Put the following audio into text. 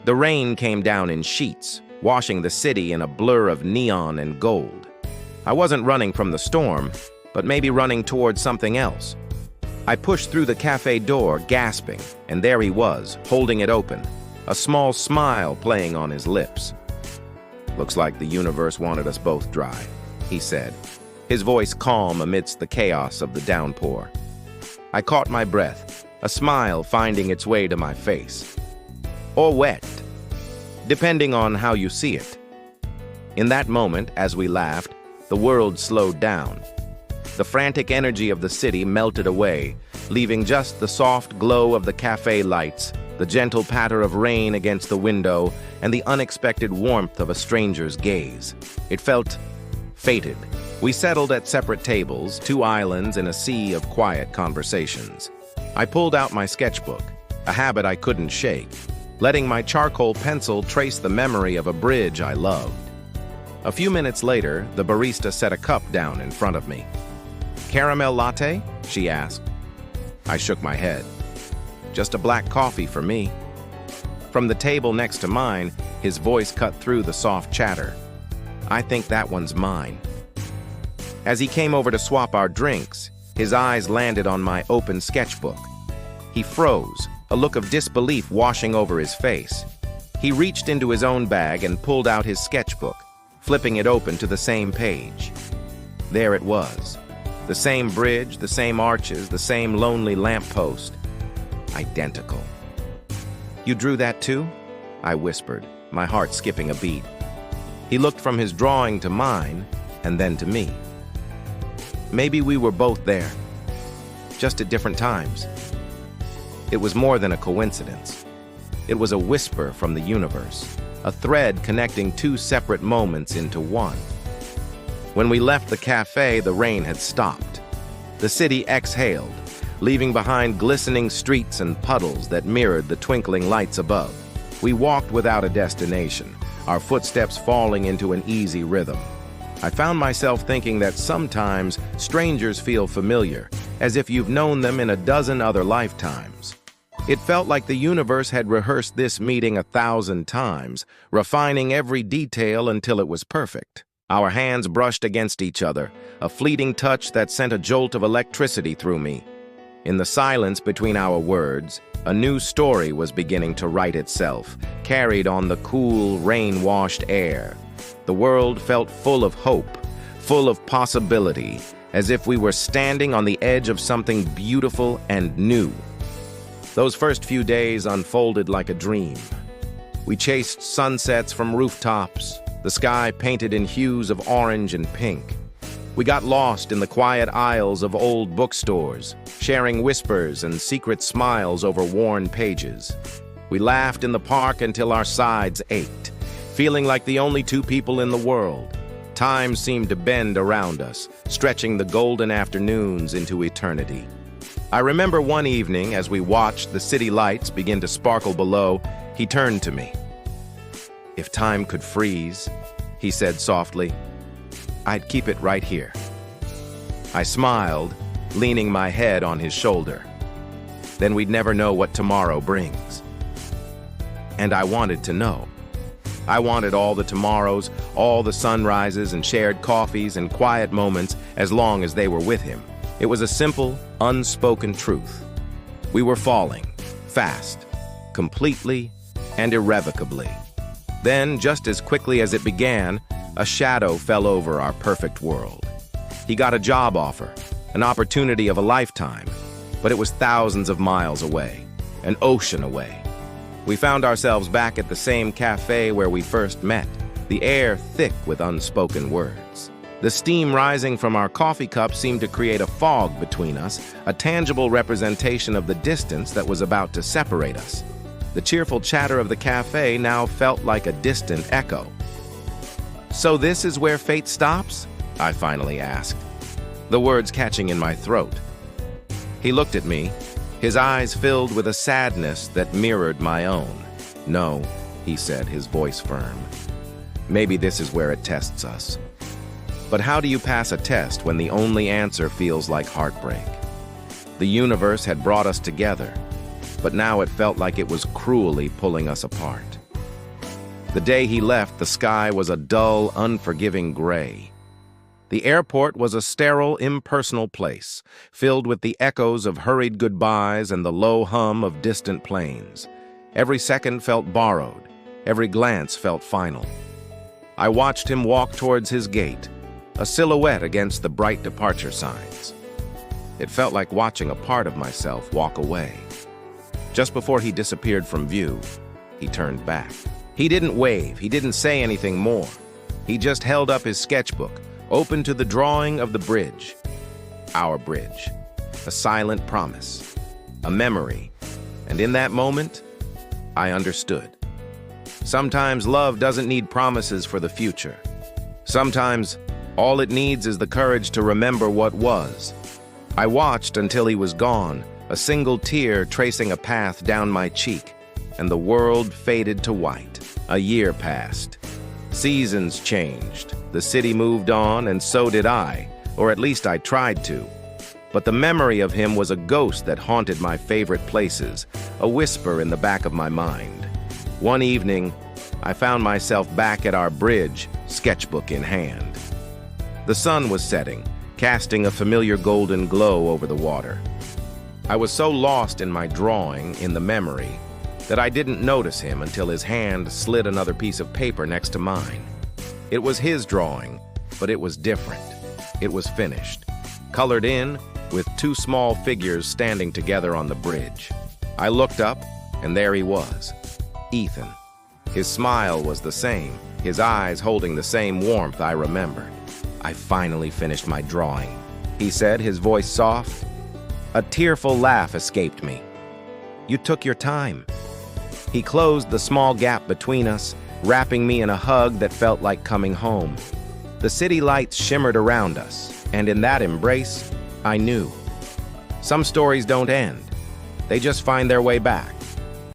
The rain came down in sheets, washing the city in a blur of neon and gold. I wasn't running from the storm, but maybe running towards something else. I pushed through the cafe door, gasping, and there he was, holding it open, a small smile playing on his lips. "Looks like the universe wanted us both dry," he said, his voice calm amidst the chaos of the downpour. I caught my breath, a smile finding its way to my face. Or wet, depending on how you see it. In that moment, as we laughed, the world slowed down. The frantic energy of the city melted away, leaving just the soft glow of the cafe lights, the gentle patter of rain against the window, and the unexpected warmth of a stranger's gaze. It felt fated. We settled at separate tables, two islands in a sea of quiet conversations. I pulled out my sketchbook, a habit I couldn't shake, letting my charcoal pencil trace the memory of a bridge I loved. A few minutes later, the barista set a cup down in front of me. "Caramel latte?" she asked. I shook my head. "Just a black coffee for me." From the table next to mine, his voice cut through the soft chatter. "I think that one's mine." As he came over to swap our drinks, his eyes landed on my open sketchbook. He froze, a look of disbelief washing over his face. He reached into his own bag and pulled out his sketchbook, flipping it open to the same page. There it was. The same bridge, the same arches, the same lonely lamppost. Identical. "You drew that too?" I whispered, my heart skipping a beat. He looked from his drawing to mine, and then to me. Maybe we were both there, just at different times. It was more than a coincidence. It was a whisper from the universe, a thread connecting two separate moments into one. When we left the cafe, the rain had stopped. The city exhaled, leaving behind glistening streets and puddles that mirrored the twinkling lights above. We walked without a destination, our footsteps falling into an easy rhythm. I found myself thinking that sometimes strangers feel familiar, as if you've known them in a dozen other lifetimes. It felt like the universe had rehearsed this meeting 1,000 times, refining every detail until it was perfect. Our hands brushed against each other, a fleeting touch that sent a jolt of electricity through me. In the silence between our words, a new story was beginning to write itself, carried on the cool, rain-washed air. The world felt full of hope, full of possibility, as if we were standing on the edge of something beautiful and new. Those first few days unfolded like a dream. We chased sunsets from rooftops, the sky painted in hues of orange and pink. We got lost in the quiet aisles of old bookstores, sharing whispers and secret smiles over worn pages. We laughed in the park until our sides ached, feeling like the only two people in the world. Time seemed to bend around us, stretching the golden afternoons into eternity. I remember one evening, as we watched the city lights begin to sparkle below, he turned to me. "If time could freeze," he said softly, "I'd keep it right here." I smiled, leaning my head on his shoulder. Then we'd never know what tomorrow brings. And I wanted to know. I wanted all the tomorrows, all the sunrises and shared coffees and quiet moments as long as they were with him. It was a simple, unspoken truth. We were falling, fast, completely and irrevocably. Then, just as quickly as it began, a shadow fell over our perfect world. He got a job offer, an opportunity of a lifetime, but it was thousands of miles away, an ocean away. We found ourselves back at the same cafe where we first met, the air thick with unspoken words. The steam rising from our coffee cups seemed to create a fog between us, a tangible representation of the distance that was about to separate us. The cheerful chatter of the cafe now felt like a distant echo. "So this is where fate stops?" I finally asked, the words catching in my throat. He looked at me, his eyes filled with a sadness that mirrored my own. "No," he said, his voice firm. "Maybe this is where it tests us. But how do you pass a test when the only answer feels like heartbreak?" The universe had brought us together, but now it felt like it was cruelly pulling us apart. The day he left, the sky was a dull, unforgiving gray. The airport was a sterile, impersonal place, filled with the echoes of hurried goodbyes and the low hum of distant planes. Every second felt borrowed. Every glance felt final. I watched him walk towards his gate, a silhouette against the bright departure signs. It felt like watching a part of myself walk away. Just before he disappeared from view, he turned back. He didn't wave, he didn't say anything more. He just held up his sketchbook, open to the drawing of the bridge. Our bridge. A silent promise. A memory. And in that moment, I understood. Sometimes love doesn't need promises for the future. Sometimes all it needs is the courage to remember what was. I watched until he was gone, a single tear tracing a path down my cheek, and the world faded to white. A year passed. Seasons changed. The city moved on, and so did I, or at least I tried to. But the memory of him was a ghost that haunted my favorite places, a whisper in the back of my mind. One evening, I found myself back at our bridge, sketchbook in hand. The sun was setting, casting a familiar golden glow over the water. I was so lost in my drawing, in the memory, that I didn't notice him until his hand slid another piece of paper next to mine. It was his drawing, but it was different. It was finished, colored in, with two small figures standing together on the bridge. I looked up, and there he was, Ethan. His smile was the same, his eyes holding the same warmth I remembered. "I finally finished my drawing," he said, his voice soft. A tearful laugh escaped me. "You took your time." He closed the small gap between us, wrapping me in a hug that felt like coming home. The city lights shimmered around us, and in that embrace, I knew. Some stories don't end. They just find their way back.